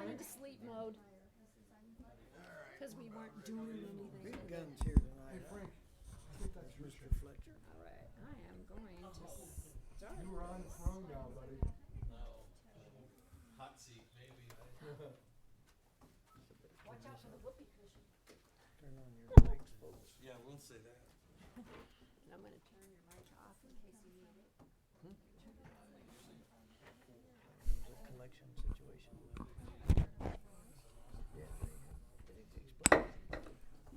went into sleep mode because we weren't doing anything. Big guns here tonight. Hey Frank, That's Mr. Fletcher. All right, I am going to start. you were on the throne now, buddy. Hot seat, maybe. Watch out for the whoopee cushion. Turn on your mics, folks. Yeah, we'll say that. And I'm going to turn your mic off in case you need it. It's a collection situation. Yeah, I'd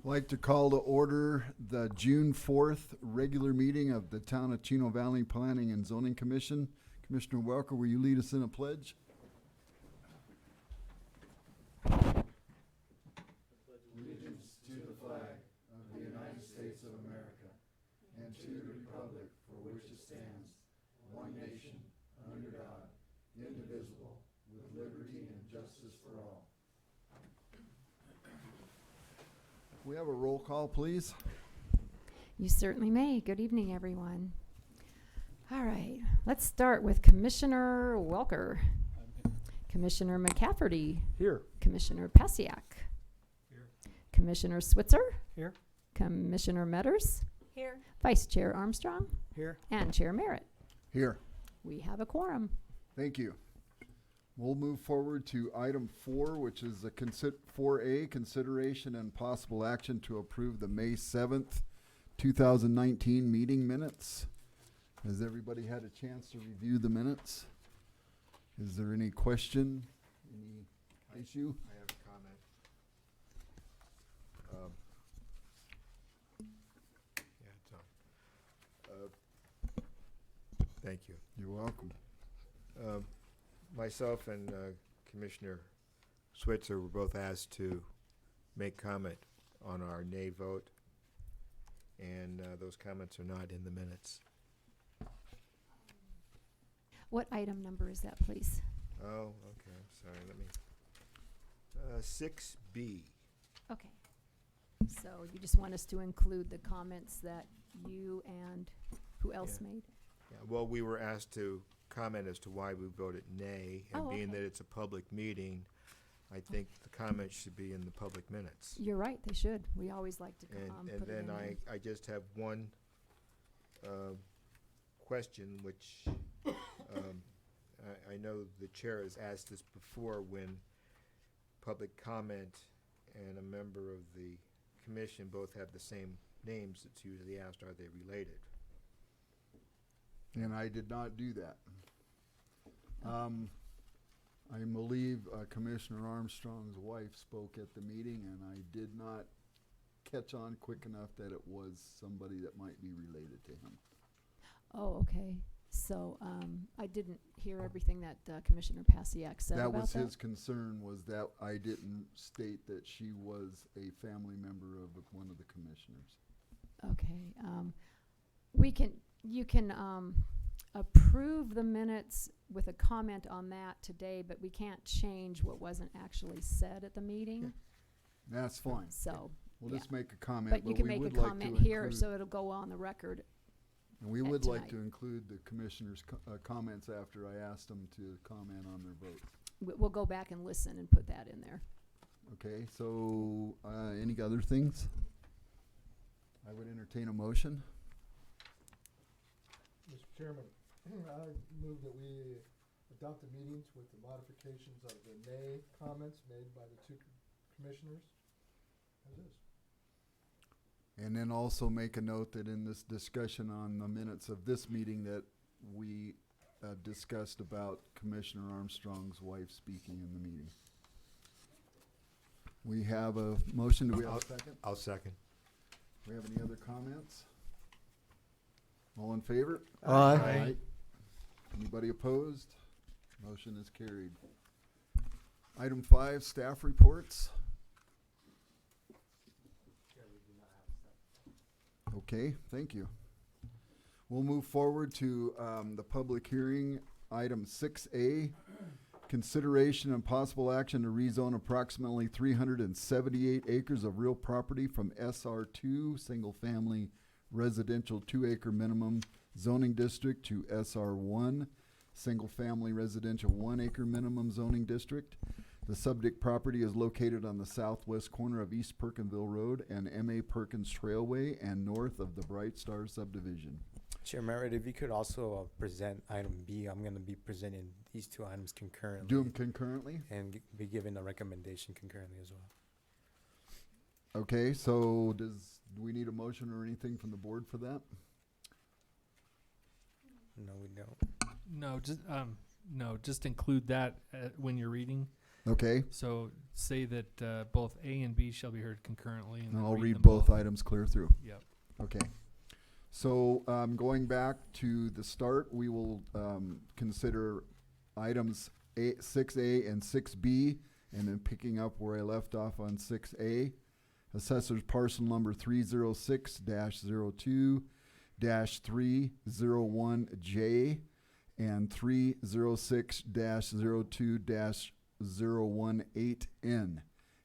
like to call to order the June 4th regular meeting of the Town of Chino Valley Planning and Zoning Commission. Commissioner Welker, will you lead us in a pledge? Allegiance to the flag of the United States of America and to the republic for which it stands, one nation, under God, indivisible, with liberty and justice for all. We have a roll call, please. You certainly may. Good evening, everyone. All right, let's start with Commissioner Welker. Commissioner McCafferty. Here. Commissioner Pasiak. Here. Commissioner Switzer. Here. Commissioner Metters. Here. Vice Chair Armstrong. Here. And Chair Merritt. Here. We have a quorum. Thank you. We'll move forward to item 4, which is a 4A, consideration and possible action to approve the May 7th, 2019 meeting minutes. Has everybody had a chance to review the minutes? Is there any question, any issue? I have a comment. Yeah, it's on. Thank you. You're welcome. Myself and Commissioner Switzer were both asked to make comment on our nay vote, and those comments are not in the minutes. What item number is that, please? Oh, okay, I'm sorry, let me, 6B. Okay. So you just want us to include the comments that you and who else Yeah. made? Yeah, well, we were asked to comment as to why we voted nay, and Oh, being okay. that it's a public meeting, I think the comments should be in the public minutes. You're right, they should. We always like to And put it in then there. I just have one question, which I know the chair has asked this before, when public comment and a member of the commission both have the same names, it's usually asked, are they related? And I did not do that. I believe Commissioner Armstrong's wife spoke at the meeting, and I did not catch on quick enough that it was somebody that might be related to him. Oh, okay. So I didn't hear everything that Commissioner Pasiak said That about was that. his concern, was that I didn't state that she was a family member of one of the commissioners. Okay. You can approve the minutes with a comment on that today, but we can't change what wasn't actually said at the meeting. That's fine. So, We'll yeah. just make a comment, but you can we make a would like to comment here, include- so it'll go on the record. And we at would like to tonight. include the commissioners' comments after I asked them to comment on their vote. We'll go back and listen and put that in there. Okay, so, any other things? I would entertain a motion. Mr. Chairman, I move that we adopt the meetings with the modifications of the nay comments made by the two commissioners as is. And then also make a note that in this discussion on the minutes of this meeting that we discussed about Commissioner Armstrong's wife speaking in the meeting. We have a motion. Do we have a second? I'll second. Do we have any other comments? All in favor? Aye. Anybody opposed? Motion is carried. Item 5, staff reports. Okay, thank you. We'll move forward to the public hearing, item 6A, consideration and possible action to rezone approximately 378 acres of real property from SR2, single-family residential 2-acre minimum zoning district, to SR1, single-family residential 1-acre minimum zoning district. The subject property is located on the southwest corner of East Perkinville Road and M.A. Perkins Trailway and north of the Bright Star subdivision. Chair Merritt, if you could also present item B, I'm going to be presenting these two items concurrently. Do them concurrently? And be giving a recommendation concurrently as well. Okay, so do we need a motion or anything from the board for that? No, we don't. No, just include that when you're reading. Okay, So say that both A and B shall be heard concurrently. And and then I'll read them both items clear through. Yep. Okay. So, going back to the start, we will, consider items 6A and 6B, and then picking up where I left off on 6A. Assessor's parcel number 306-02-301J and 306-02-018N.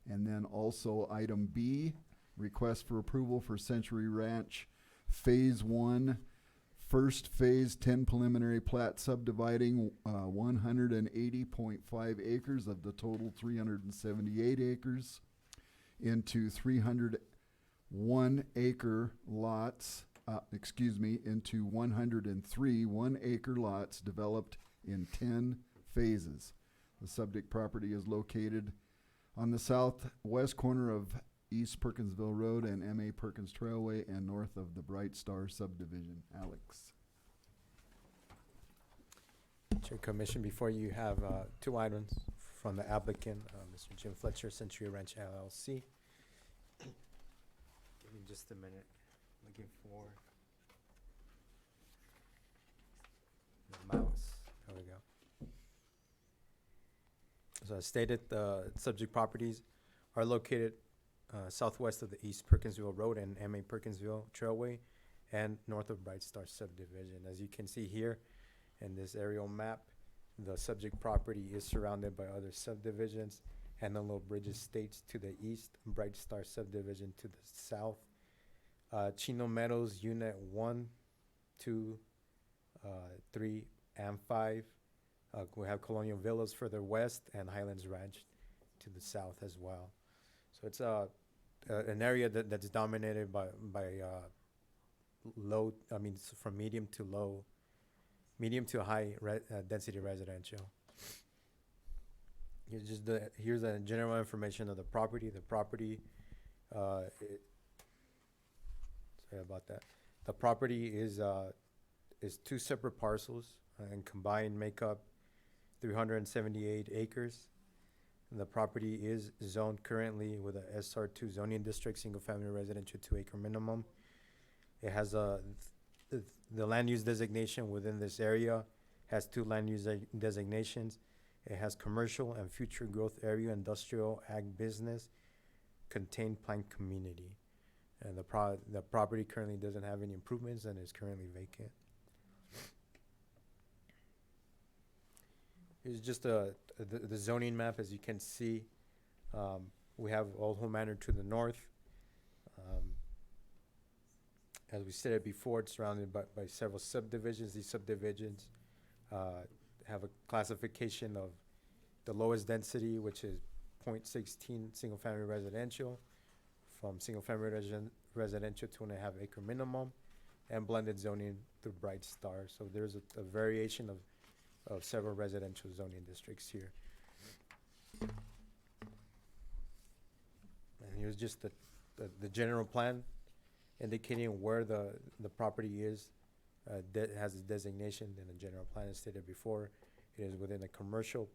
And then also item B, request for approval for Century Ranch Phase 1, first phase 10 preliminary plat subdividing 180.5 acres of the total 378 acres into 301 acre lots, into 103 1-acre lots developed in 10 phases. The subject property is located on the southwest corner of East Perkinsville Road and M.A. Perkins Trailway and north of the Bright Star subdivision. Alex. Chair Commission, before you have two items from the applicant, Mr. Jim Fletcher, Century Ranch LLC. Give me just a minute. Looking for the mouse. There we go. So as stated, the subject properties are located southwest of the East Perkinsville Road and M.A. Perkinsville Trailway and north of Bright Star subdivision. As you can see here in this aerial map, the subject property is surrounded by other subdivisions. Handle Bridge Estates to the east, Bright Star subdivision to the south. Chino Meadows Unit 1, 2, 3, and 5. We have Colonial Villas further west and Highlands Ranch to the south as well. So it's an area that's dominated by low, from medium to high density residential. Here's the general information of the property. The property, sorry about that. The property is two separate parcels and combined make up 378 acres. And the property is zoned currently with a SR2 zoning district, single family residential 2-acre minimum. It has the land use designation within this area has two land use designations. It has commercial and future growth area, industrial, ag business, contained planned community. And the property currently doesn't have any improvements and is currently vacant. Here's just the zoning map. As you can see, we have Old Home Manor to the north. As we stated before, it's surrounded by several subdivisions. These subdivisions have a classification of the lowest density, which is 0.16 single-family residential, from single-family residential 2.5 acre minimum, and blended zoning through Bright Star. So there's a variation of several residential zoning districts here. And here's just the general plan indicating where the property is. Has its designation in the general plan as stated before. It is within the commercial,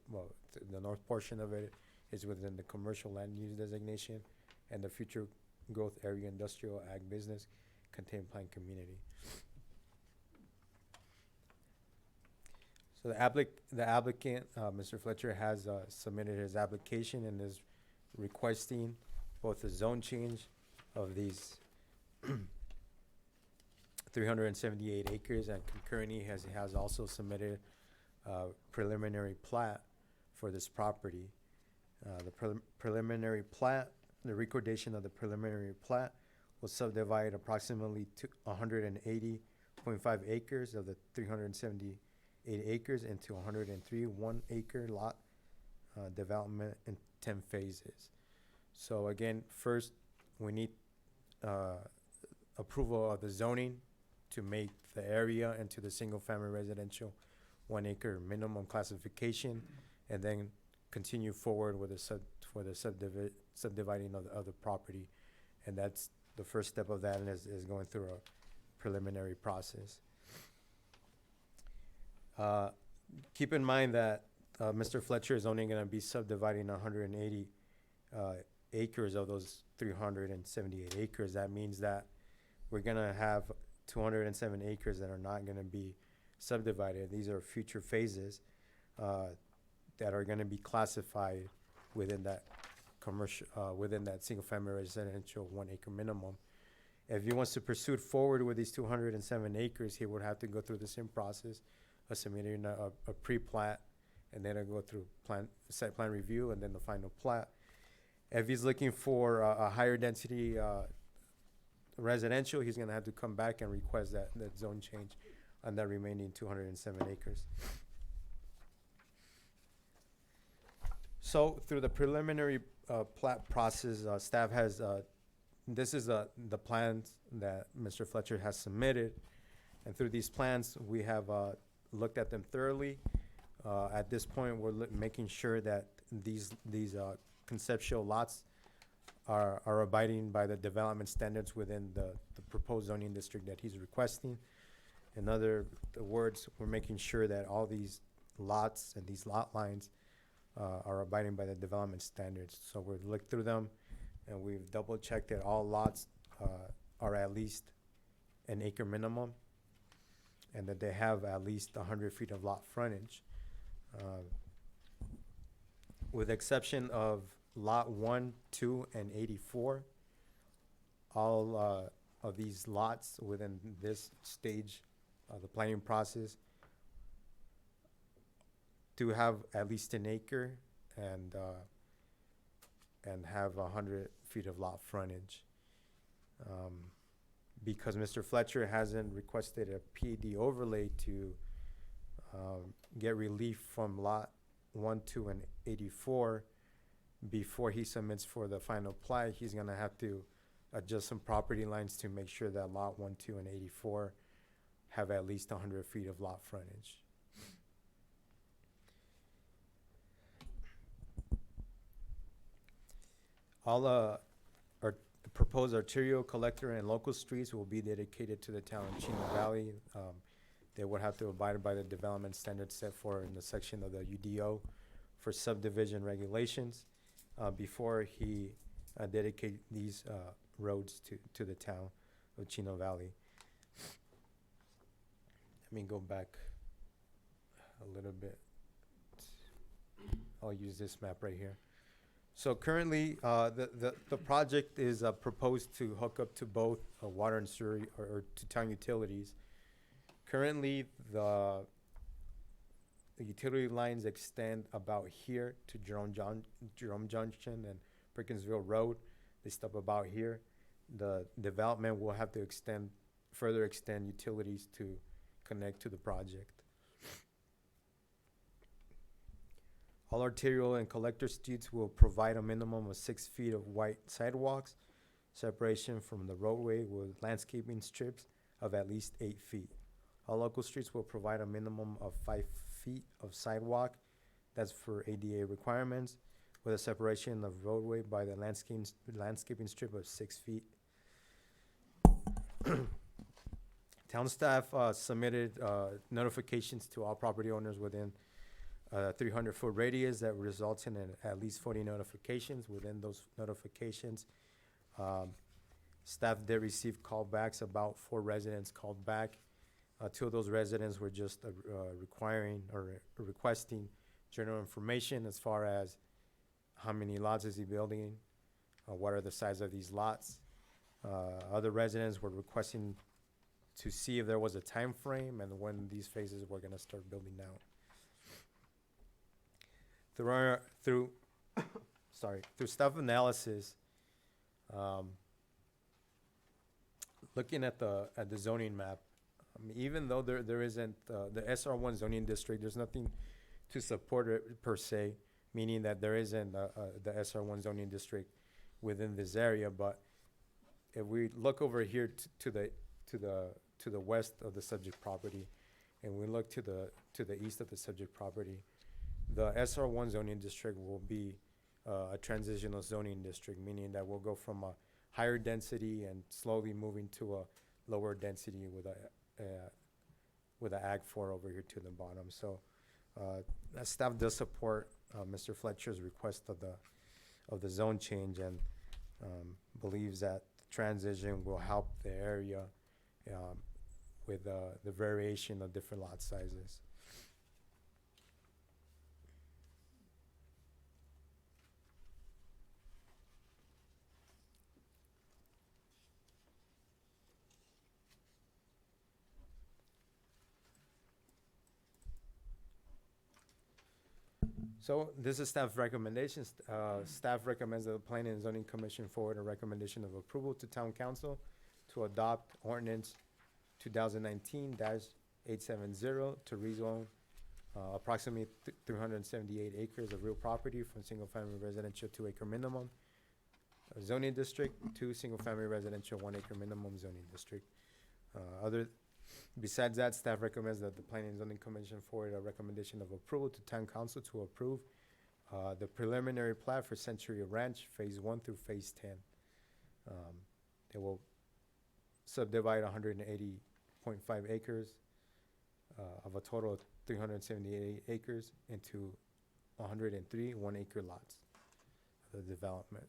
the north portion of it is within the commercial land use designation, and the future growth area, industrial, ag business, contained planned community. So the applicant, Mr. Fletcher, has submitted his application and is requesting both a zone change of these 378 acres, and concurrently he has also submitted preliminary plat for this property. The preliminary plat, the recordation of the preliminary plat will subdivide approximately 180.5 acres of the 378 acres into 103 1-acre development in 10 phases. So again, first, we need approval of the zoning to make the area into the single-family residential 1 acre minimum classification, and then continue forward with the subdividing of the property. And that's the first step of that, and is going through a preliminary process. Keep in mind that Mr. Fletcher is only going to be subdividing 180 acres of those 378 acres. That means that we're going to have 207 acres that are not going to be subdivided. These are future phases that are going to be classified within that within that single-family residential 1 acre minimum. If he wants to pursue forward with these 207 acres, he would have to go through the same process of submitting a pre-plat, and then go through site plan review, and then the final plat. If he's looking for a higher density residential, he's gonna have to come back and request that zone change on that remaining 207 acres. So through the preliminary plat process, staff has, this is the plans that Mr. Fletcher has submitted. And through these plans, we have looked at them thoroughly. At this point, we're making sure that these conceptual lots are abiding by the development standards within the proposed zoning district that he's requesting. In other words, we're making sure that all these lots and these lot lines are abiding by the development standards. So we've looked through them, and we've double checked that all lots are at least an acre minimum, and that they have at least 100 feet of lot frontage. With exception of lot 1, 2, and 84, all of these lots within this stage of the planning process do have at least an acre and have 100 feet of lot frontage. Because Mr. Fletcher hasn't requested a PED overlay to get relief from lot 1, 2, and 84 before he submits for the final plat, he's gonna have to adjust some property lines to make sure that lot 1, 2, and 84 have at least 100 feet of lot frontage. All our proposed arterial, collector, and local streets will be dedicated to the town of Chino Valley. They would have to abide by the development standards set for in the section of the UDO for subdivision regulations before he dedicate these roads to the town of Chino Valley. Let me go back a little bit. I'll use this map right here. So currently, the project is proposed to hook up to both water and sewer or to town utilities. Currently, the utility lines extend about here to Jerome Junction and Perkinsville Road. They stop about here. The development will have to further extend utilities to connect to the project. All arterial and collector streets will provide a minimum of 6 feet of white sidewalks, separation from the roadway with landscaping strips of at least 8 feet. All local streets will provide a minimum of 5 feet of sidewalk, that's for ADA requirements, with a separation of roadway by the landscaping strip of 6 feet. Town staff submitted notifications to all property owners within 300-foot radius that results in at least 40 notifications. Within those notifications, staff did receive callbacks. About 4 residents called back. 2 of those residents were just requiring or requesting general information as far as how many lots is he building, what are the size of these lots. Other residents were requesting to see if there was a time frame and when these phases were going to start building out. Through staff analysis, looking at the zoning map, even though there isn't the SR1 zoning district, there's nothing to support it per se. meaning that there isn't the SR1 zoning district within this area. But if we look over here to the west of the subject property, and we look to the east of the subject property, the SR1 zoning district will be a transitional zoning district, meaning that we'll go from a higher density and slowly moving to a lower density with a Ag 4 over here to the bottom. So that staff does support Mr. Fletcher's request of the zone change, and believes that transition will help the area with the variation of different lot sizes. So this is staff recommendations. Staff recommends that the Planning and Zoning Commission forward a recommendation of approval to Town Council to adopt ordinance 2019-870 to rezone approximately 378 acres of real property from single-family residential 2-acre minimum zoning district to single-family residential 1-acre minimum zoning district. Besides that, staff recommends that the Planning and Zoning Commission forward a recommendation of approval to Town Council to approve the preliminary plat for Century Ranch Phase 1 through Phase 10. It will subdivide 180.5 acres of a total of 378 acres into 103 1-acre lots of the development.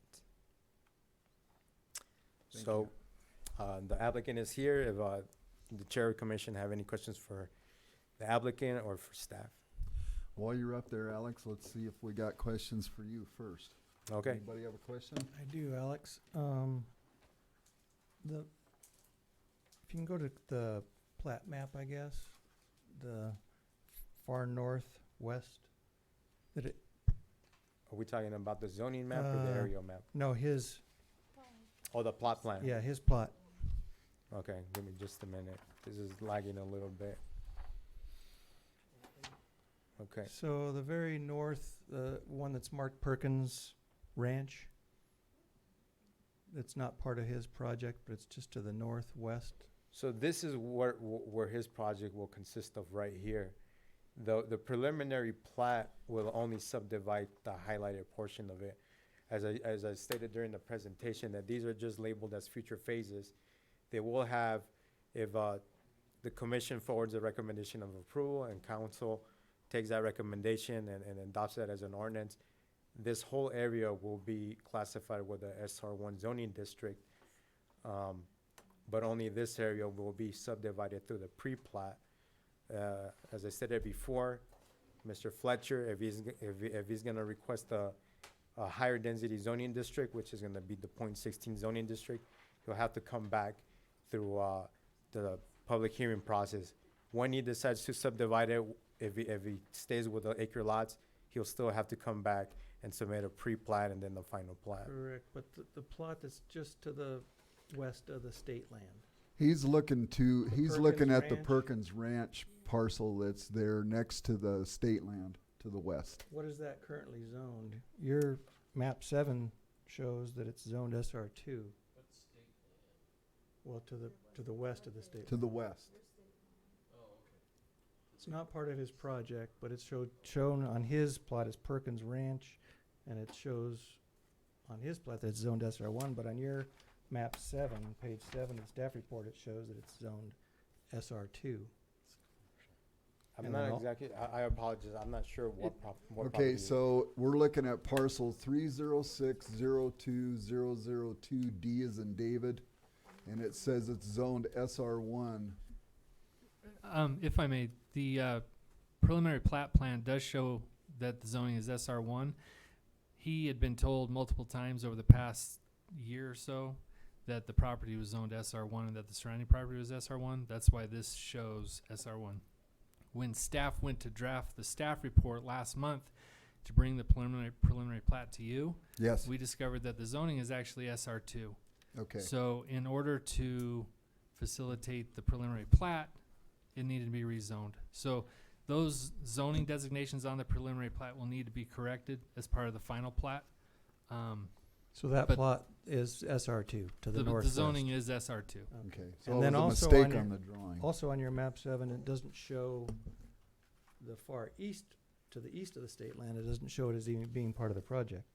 Thank So the applicant is here. If the chair of commission have any questions for the applicant or for staff? While you're up there, Alex, let's see if we got questions for you first. Okay. Anybody have a question? I do, Alex. If you can go to the plat map, I guess, the far northwest, Are we talking about the zoning map or the aerial map? no, his, Oh, the plot plan? yeah, his plot. Okay, give me just a minute. This is lagging a little bit. Okay, So the very north, one that's marked Perkins Ranch, it's not part of his project, but it's just to the northwest. so this is where his project will consist of right here. The preliminary plat will only subdivide the highlighted portion of it. As I stated during the presentation, that these are just labeled as future phases. They will have, if the commission forwards a recommendation of approval and council takes that recommendation and adopts that as an ordinance, this whole area will be classified with the SR1 zoning district. But only this area will be subdivided through the pre-plat. As I stated before, Mr. Fletcher, if he's gonna request a higher density zoning district, which is gonna be the .16 zoning district, he'll have to come back through the public hearing process. When he decides to subdivide it, if he stays with the acre lots, he'll still have to come back and submit a pre-plat and then the final plat. Correct, but the plot that's just to the west of the state land. He's looking Perkins at the Ranch? Perkins Ranch parcel that's there next to the state land to the west. What is that currently zoned? Your map 7 shows that it's zoned SR2. Well, to the west of the state. To the west. It's not part of his project, but it's shown on his plot as Perkins Ranch, and it shows on his plot that it's zoned SR1, but on your map 7, page 7 of the staff report, it shows that it's zoned SR2. I'm And not then exactly, I apologize, I'm not sure what Okay, property. so we're looking at parcel 306020002D as in David, and it says it's zoned SR1. If I may, the preliminary plat plan does show that the zoning is SR1. He had been told multiple times over the past year or so that the property was zoned SR1 and that the surrounding property was SR1. That's why this shows SR1. When staff went to draft the staff report last month to bring the preliminary plat to you, Yes, we discovered that the zoning is actually SR2. okay. So in order to facilitate the preliminary plat, it needed to be rezoned. So those zoning designations on the preliminary plat will need to be corrected as part of the final plat. So that But plot is SR2 to the The northwest. zoning is SR2. Okay, so And it then was a also on mistake your- on the drawing. Also on your map 7, it doesn't show the far east, to the east of the state land, it doesn't show it as even being part of the project.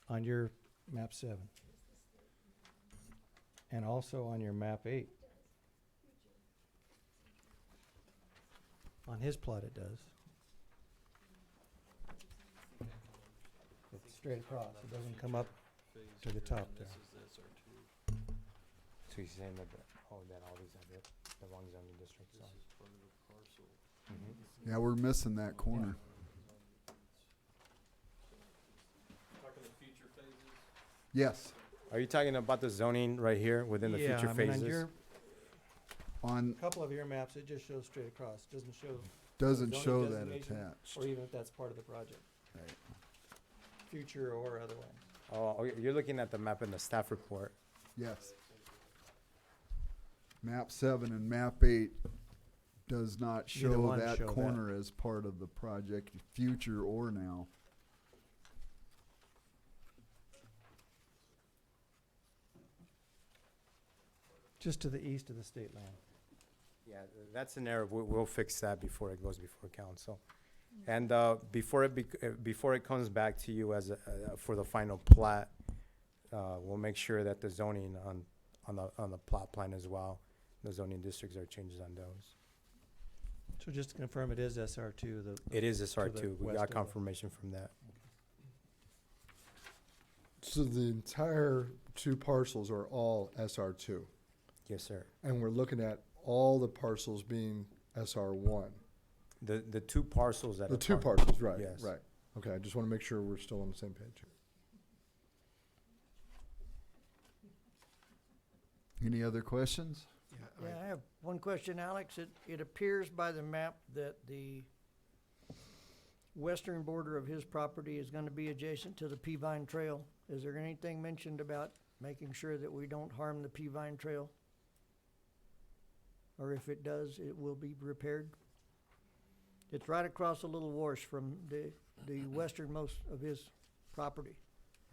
On your map 7. And also on your map 8. On his plot it does. It's straight across, it doesn't come up to the top there. So he's saying that, that all these have the wrong zoning district, so. Mhm. Yeah, we're missing that corner. Yes, Are you talking about the zoning right here within the future Yeah, I mean, on phases? your, on, couple of your maps, it just shows straight across, doesn't show, doesn't zoning show that designation, attached. or even if that's part of the project. Right. Future or otherwise. Oh, you're looking at the map in the staff report. Yes. Map 7 and map 8 does not Neither show one that show that. corner as part of the project, future or now. Just to the east of the state land. Yeah, that's an error. We'll fix that before it goes before council. And before it comes back to you as for the final plat, we'll make sure that the zoning on the plot plan as well, the zoning districts are changes on those. So just to confirm, it is SR2, It is the SR2. We west got of the- confirmation from that. So the entire 2 parcels are all SR2, Yes, sir. and we're looking at all the parcels being SR1. The 2 parcels that The are 2 part- parcels, right, Yes. right. Okay, I just want to make sure we're still on the same page. Any other questions? Yeah, I have one question, Alex. It appears by the map that the western border of his property is gonna be adjacent to the Peavine Trail. Is there anything mentioned about making sure that we don't harm the Peavine Trail? Or if it does, it will be repaired? It's right across a little wash from the westernmost of his property.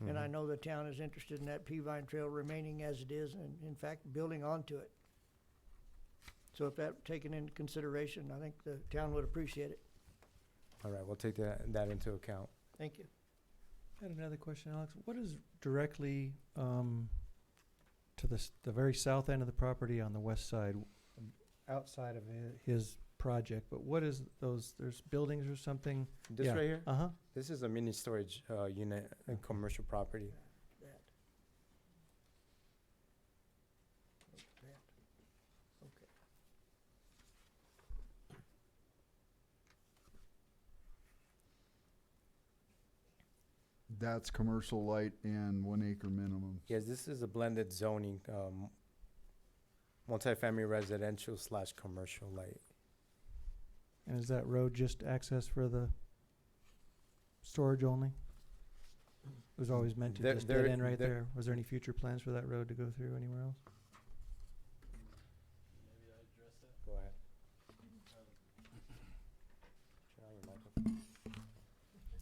And I Mhm. know the town is interested in that Peavine Trail remaining as it is, and in fact, building onto it. So if that taken into consideration, I think the town would appreciate it. All right, we'll take that into account. Thank you. I had another question, Alex. What is directly to the very south end of the property on the west side, outside of his project, but what is those, there's buildings or something? This Yeah. right here, Uh-huh. this is a mini storage unit, a commercial property. That. That. Okay. That's commercial light and 1 acre minimum. Yes, this is a blended zoning, multifamily residential / commercial light. And is that road just access for the storage only? It was always meant to There- just there- dead end right there- there. Was there any future plans for that road to go through anywhere else? Go ahead. Turn on your microphone.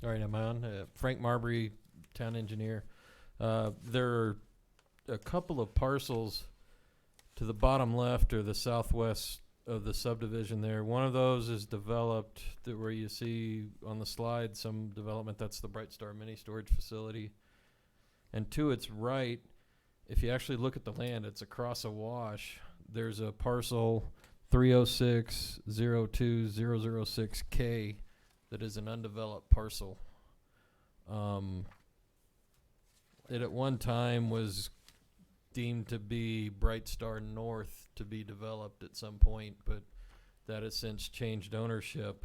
All right, I'm on. Frank Marbury, town engineer. There are a couple of parcels to the bottom left or the southwest of the subdivision there. One of those is developed where you see on the slide some development. That's the Bright Star mini storage facility. And to its right, if you actually look at the land, it's across a wash. There's a parcel 306-02-006K that is an undeveloped parcel. It at one time was deemed to be Bright Star North to be developed at some point, but that has since changed ownership.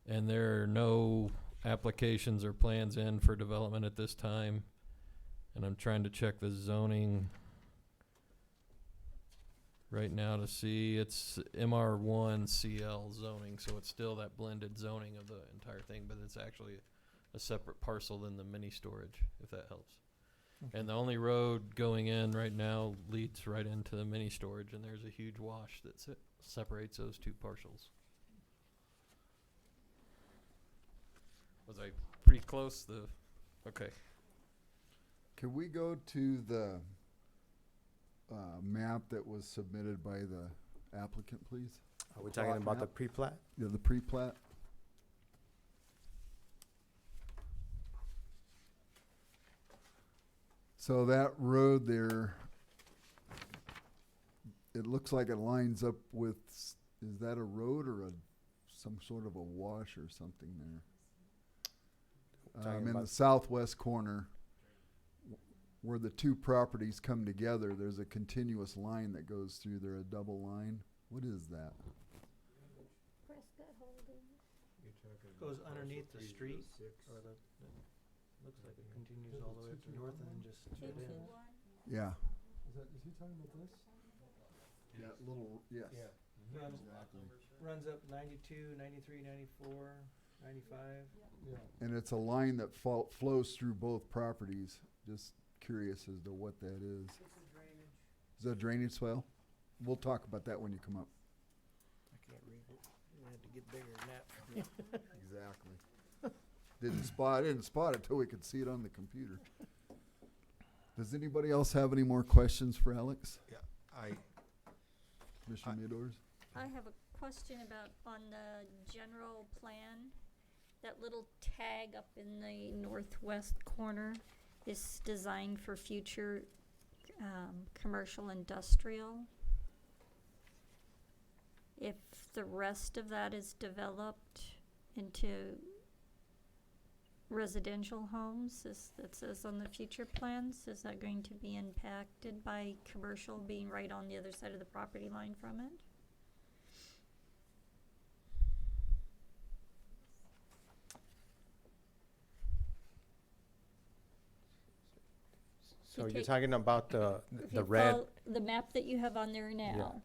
And there are no applications or plans in for development at this time. And I'm trying to check the zoning right now to see it's MR1 CL zoning, so it's still that blended zoning of the entire thing, but it's actually a separate parcel than the mini storage, if that helps. And the only road going in right now leads right into the mini storage, and there's a huge wash that separates those 2 parcels. Was I pretty close? Okay. Can we go to the map that was submitted by the applicant, please? Are we talking Plot about the map? pre-plat? Yeah, the pre-plat. So that road there, it looks like it lines up with, is that a road or some sort of a wash or something there? Talking In about- the southwest corner, where the two properties come together, there's a continuous line that goes through there, a double line. What is that? Goes underneath the street, or looks like it continues all the way up to north and then just dead ends. Yeah. Is he talking about this? That little, yes. Runs, Exactly. runs up 92, 93, 94, 95. Yeah. And it's a line that flows through both properties. Just curious as to what that is. Is that a drainage swale? We'll talk about that when you come up. I can't read it. I had to get bigger than that for me. Exactly. Didn't spot it till we could see it on the computer. Does anybody else have any more questions for Alex? Commissioner Meadors? I have a question about on the general plan, that little tag up in the northwest corner is designed for future, commercial industrial. If the rest of that is developed into residential homes, as it says on the future plans, is that going to be impacted by commercial being right on the other side of the property line from it? So you're take- talking about the If the you red, follow the map that you have on there now,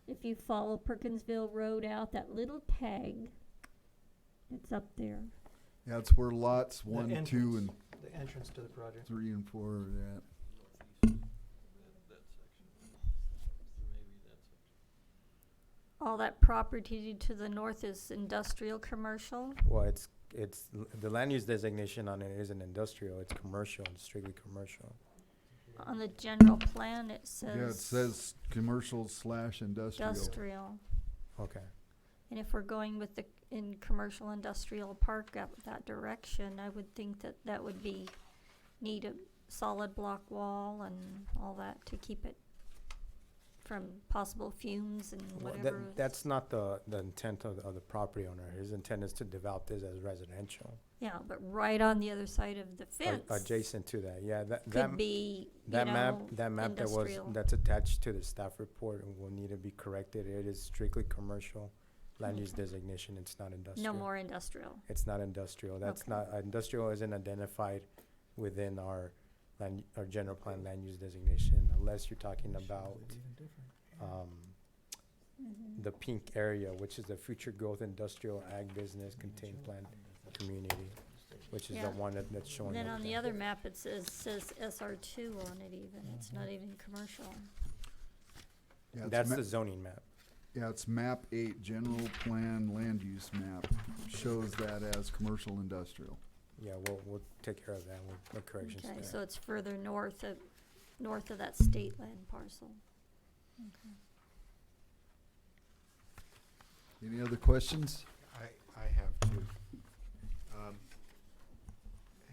if you follow Perkinsville Road out, that little tag, it's up there. Yeah, it's where lots The 1, 2, entrance. and The entrance to the project. 3 and 4 are at. All that property to the north is industrial, commercial. well, the land use designation on it isn't industrial, it's commercial, it's strictly commercial. On the general plan, it says. Yeah, it says commercial / industrial. Industrial. Okay. And if we're going with in commercial industrial park up that direction, I would think that that would need a solid block wall and all that to keep it from possible fumes and Well, whatever. that's not the intent of the property owner. His intent is to develop this as residential. Yeah, but right on the other side of the fence. Adjacent to that, yeah, Could be, that map industrial. that's attached to the staff report and will need to be corrected. It is strictly commercial land use Okay. designation, it's not industrial. No more industrial. It's not industrial, that's Okay. not, industrial isn't identified within our general plan land use designation, unless you're talking about, the pink area, which is the future growth industrial ag business contained plan community, which is the Yeah. one that's showing. And then up on the there. other map, it says SR2 on it even. It's not even commercial. Yeah, it's That's ma- the zoning map. Yeah, it's map 8, general plan land use map, shows that as commercial industrial. Yeah, we'll take care of that, we'll make corrections Okay, there. so it's further north of that state land parcel. Okay. Any other questions? I have two.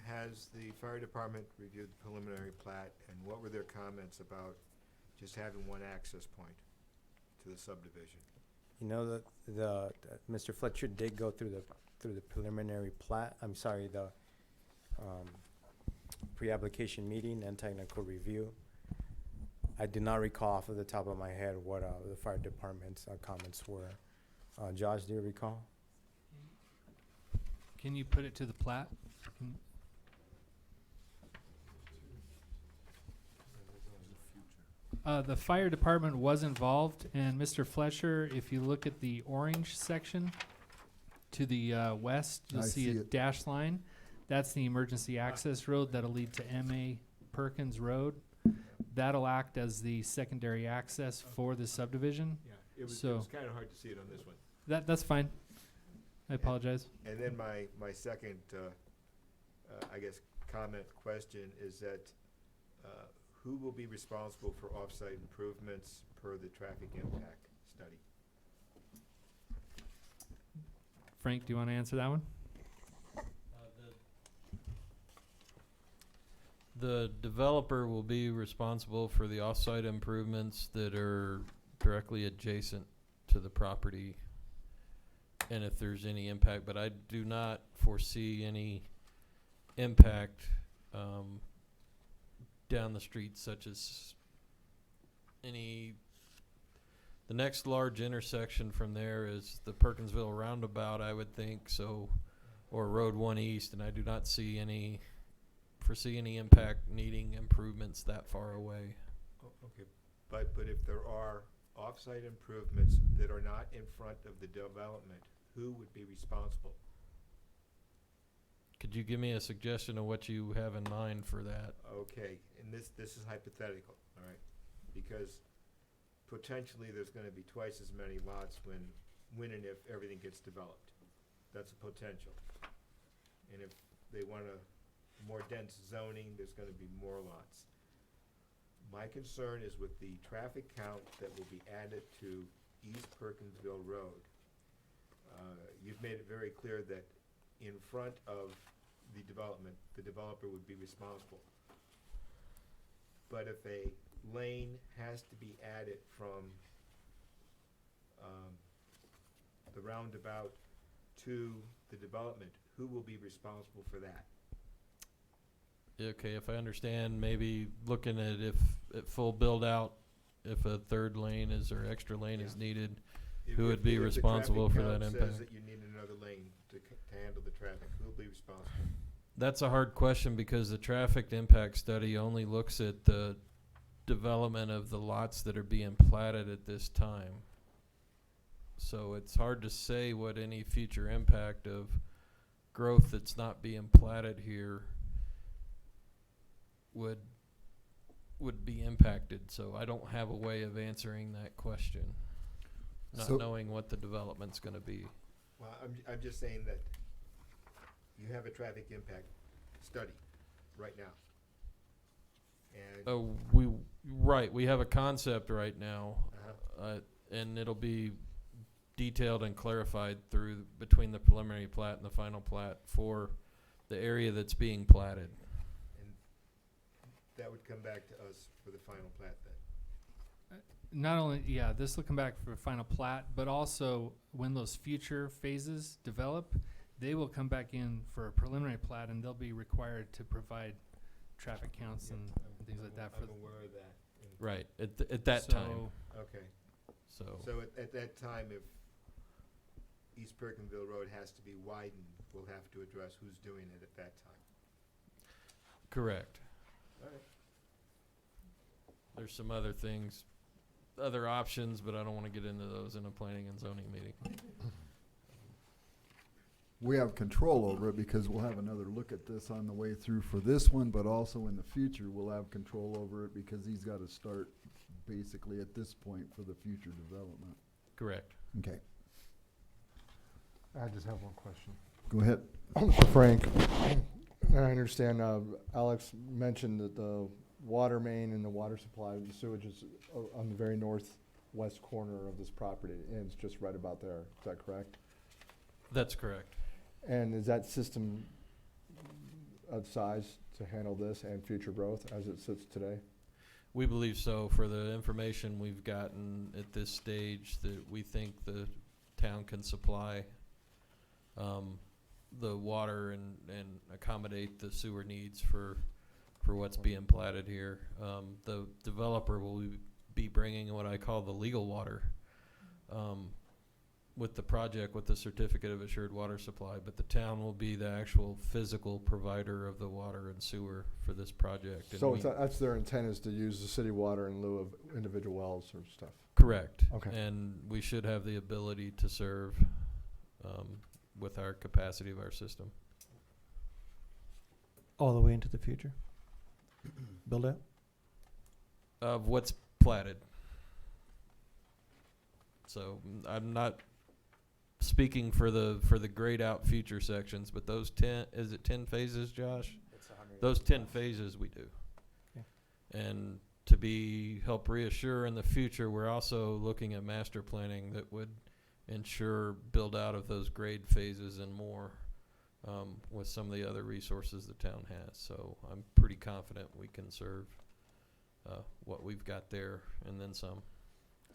Has the fire department reviewed the preliminary plat, and what were their comments about just having one access point to the subdivision? You know, Mr. Fletcher did go through the preliminary plat, I'm sorry, the, pre-application meeting and technical review. I do not recall off of the top of my head what, the fire department's, comments were. Josh, do you recall? Can you put it to the plat? The fire department was involved, and Mr. Fletcher, if you look at the orange section to the west, you'll I see see a it. dash line. That's the emergency access road that'll lead to M.A. Perkins Road. That'll act as the secondary access for the subdivision. Yeah, it was So- kind of hard to see it on this one. That's fine. I apologize. And then my second, I guess, comment, question is that who will be responsible for off-site improvements per the traffic impact study? Frank, do you want to answer that one? The developer will be responsible for the off-site improvements that are directly adjacent to the property, and if there's any impact, but I do not foresee any impact down the street, such as the next large intersection from there is the Perkinsville roundabout, I would think, so, or Road 1 East, and I do not foresee any impact needing improvements that far away. Okay, but if there are off-site improvements that are not in front of the development, who would be responsible? Could you give me a suggestion of what you have in mind for that? Okay, and this is hypothetical, all right? Because potentially there's gonna be twice as many lots when and if everything gets developed. That's a potential. And if they want a more dense zoning, there's gonna be more lots. My concern is with the traffic count that will be added to East Perkinsville Road. You've made it very clear that in front of the development, the developer would be responsible. But if a lane has to be added from the roundabout to the development, who will be responsible for that? Okay, if I understand, maybe looking at if at full build out, if a third lane is or extra lane is needed, who would be responsible for that If the traffic impact? count says that you need another lane to handle the traffic, who will be responsible? That's a hard question because the traffic impact study only looks at the development of the lots that are being platted at this time. So it's hard to say what any future impact of growth that's not being platted here would be impacted. So I don't have a way of answering that question, not So- knowing what the development's going to be. Well, I'm just saying that you have a traffic impact study right now. And We have a concept right now, uh-huh. and it'll be detailed and clarified between the preliminary plat and the final plat for the area that's being platted. And that would come back to us for the final plat then. Not only, yeah, this will come back for final plat, but also when those future phases develop, they will come back in for a preliminary plat, and they'll be required to provide traffic counts and things like that. I'm aware of that. Right, at that time. Okay, So so at that time, if East Perkinsville Road has to be widened, we'll have to address who's doing it at that time. correct. All right. There's some other things, other options, but I don't want to get into those in a planning and zoning meeting. We have control over it because we'll have another look at this on the way through for this one, but also in the future, we'll have control over it because he's got to start basically at this point for the future development. Correct. Okay, I just have one question. go ahead. Frank, I understand, Alex mentioned that the water main and the water supply, the sewage is on the very northwest corner of this property, and it's just right about there. Is that correct? That's correct. And is that system of size to handle this and future growth as it sits today? We believe so. For the information we've gotten at this stage, that we think the town can supply the water and accommodate the sewer needs for what's being platted here. The developer will be bringing what I call the legal water with the project, with the certificate of assured water supply, but the town will be the actual physical provider of the water and sewer for this project. And So we- that's their intent, is to use the city water in lieu of individual wells or stuff? Correct. Okay. And we should have the ability to serve with our capacity of our system. All the way into the future? Build out? Of what's platted. So I'm not speaking for the grayed out future sections, but those 10, is it 10 phases, Josh? It's 100. Those 10 phases we do. Okay. And to help reassure in the future, we're also looking at master planning that would ensure build out of those grade phases and more, with some of the other resources the town has. So I'm pretty confident we can serve what we've got there and then some.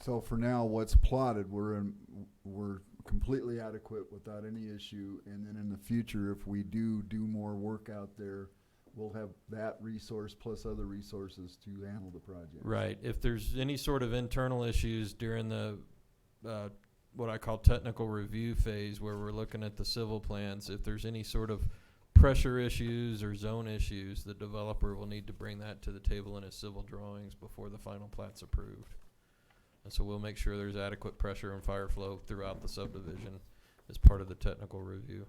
So for now, what's plotted, we're completely adequate without any issue. And then in the future, if we do more work out there, we'll have that resource plus other resources to handle the project. Right. If there's any sort of internal issues during the what I call technical review phase, where we're looking at the civil plans, if there's any sort of pressure issues or zone issues, the developer will need to bring that to the table in his civil drawings before the final plat's approved. And so we'll make sure there's adequate pressure and fire flow throughout the subdivision as part of the technical review.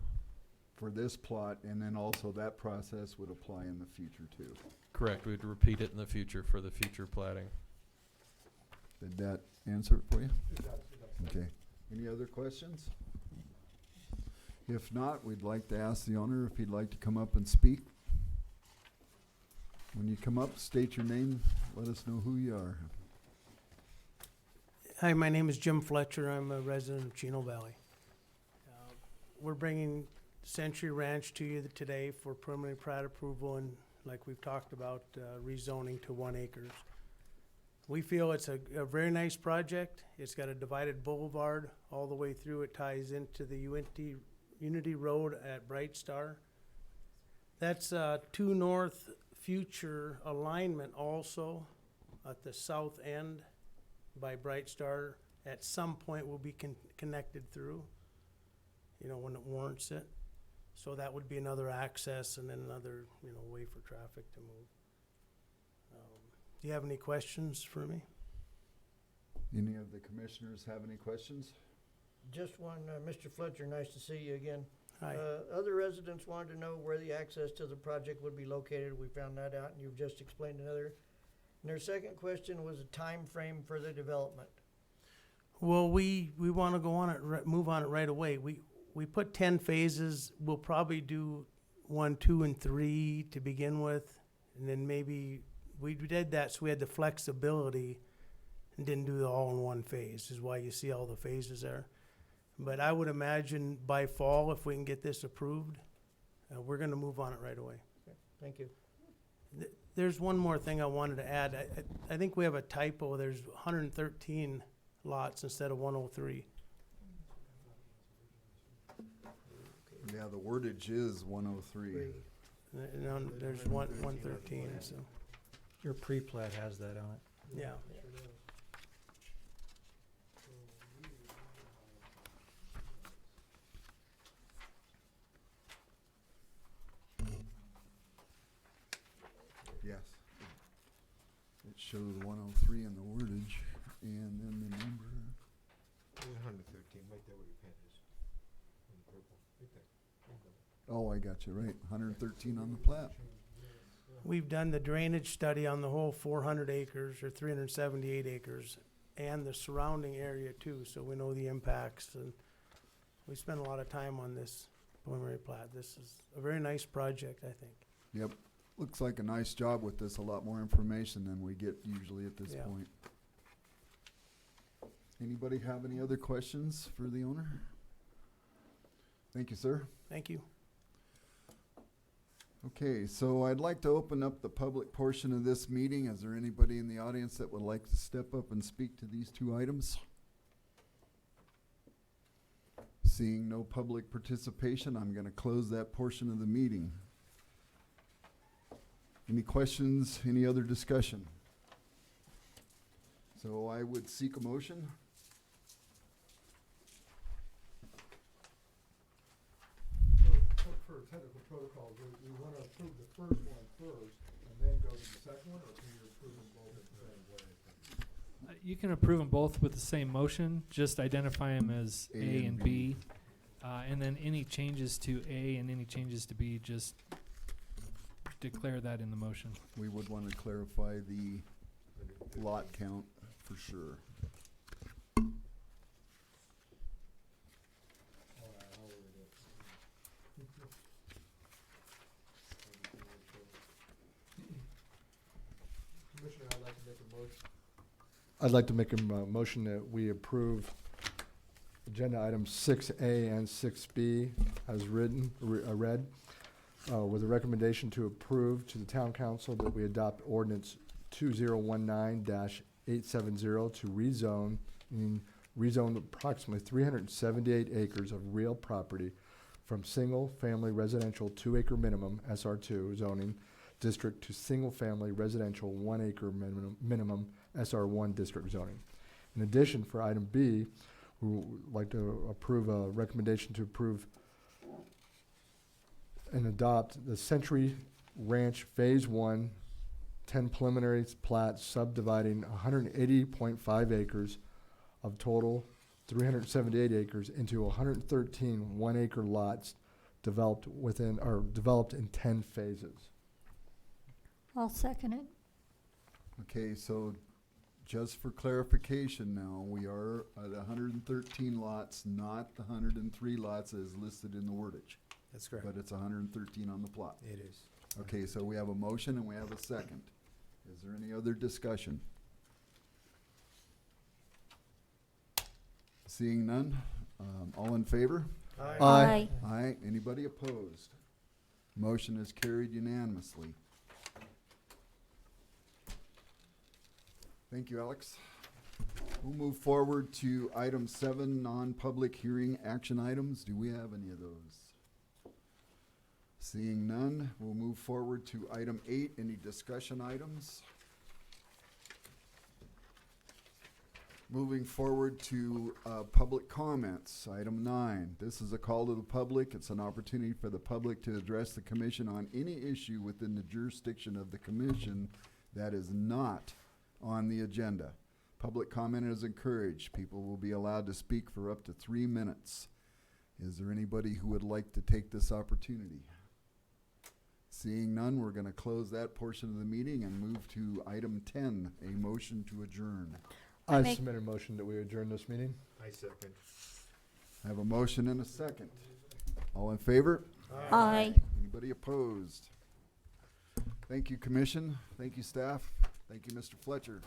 For this plot, and then also that process would apply in the future too. Correct. We'd repeat it in the future for the future platting. Did that answer it for you? Okay. Any other questions? If not, we'd like to ask the owner if he'd like to come up and speak. When you come up, state your name, let us know who you are. Hi, my name is Jim Fletcher. I'm a resident of Chino Valley. We're bringing Century Ranch to you today for preliminary plat approval and, like we've talked about, rezoning to 1 acres. We feel it's a very nice project. It's got a divided boulevard all the way through. It ties into the Unity Road at Bright Star. That's 2 north future alignment also at the south end by Bright Star. At some point will be connected through, you know, when it warrants it. So that would be another access and then another, you know, way for traffic to move. Do you have any questions for me? Any of the commissioners have any questions? Just one, Mr. Fletcher, nice to see you again. Hi. Other residents wanted to know where the access to the project would be located. We found that out, and you've just explained another. And their second question was a time frame for the development. Well, we want to go on it, move on it right away. We put 10 phases. We'll probably do 1, 2, and 3 to begin with, and then maybe we did that so we had the flexibility and didn't do it all in one phase. Is why you see all the phases there. But I would imagine by fall, if we can get this approved, we're going to move on it right away. Okay, thank you. There's one more thing I wanted to add. I think we have a typo. There's 113 lots instead of 103. Yeah, the wordage is 103. No, there's 113. So Your pre-plat has that on it. yeah. Yes. It shows 103 in the wordage, and then the number. 113, right there where your pen is. In purple, right there. Oh, I got you right. 113 on the plat. We've done the drainage study on the whole 400 acres or 378 acres and the surrounding area too, so we know the impacts, and we spent a lot of time on this preliminary plat. This is a very nice project, I think. Yep. Looks like a nice job with this. A lot more information than we get usually at this Yeah. point. Anybody have any other questions for the owner? Thank you, sir. Thank you. Okay, so I'd like to open up the public portion of this meeting. Is there anybody in the audience that would like to step up and speak to these 2 items? Seeing no public participation, I'm going to close that portion of the meeting. Any questions, any other discussion? So I would seek a motion. For technical protocol, we want to approve the first one first and then go to the second one, or can you approve them both at the same way? You can approve them both with the same motion, just identify them as A and B. And then any changes to A and any changes to B, just declare that in the motion. We would want to clarify the lot count for sure. I'd like to make a motion that we approve agenda items 6A and 6B as written, read, with a recommendation to approve to the town council that we adopt ordinance 2019-870 to rezone approximately 378 acres of real property from single-family residential 2-acre minimum SR2 zoning district to single-family residential 1-acre minimum SR1 district zoning. In addition, for item B, we would like to approve a recommendation to approve and adopt the Century Ranch Phase 1 10 preliminary plat subdividing 180.5 acres of total 378 acres into 113 1-acre lots developed in 10 phases. I'll second it. Okay, so just for clarification now, we are at 113 lots, not the 103 lots as listed in the wordage. That's correct. But it's 113 on the plot. It is. Okay, so we have a motion and we have a second. Is there any other discussion? Seeing none, all in favor? Aye. Aye. Anybody opposed? Motion is carried unanimously. Thank you, Alex. We'll move forward to item 7, non-public hearing action items. Do we have any of those? Seeing none, we'll move forward to item 8, any discussion items? Moving forward to public comments, item 9. This is a call to the public. It's an opportunity for the public to address the commission on any issue within the jurisdiction of the commission that is not on the agenda. Public comment is encouraged. People will be allowed to speak for up to 3 minutes. Is there anybody who would like to take this opportunity? Seeing none, we're going to close that portion of the meeting and move to item 10, a motion to adjourn. I make- submit a motion that we adjourn this meeting. I second. I have a motion and a second. All in favor? Aye. Anybody opposed? Thank you, commission. Thank you, staff. Thank you, Mr. Fletcher.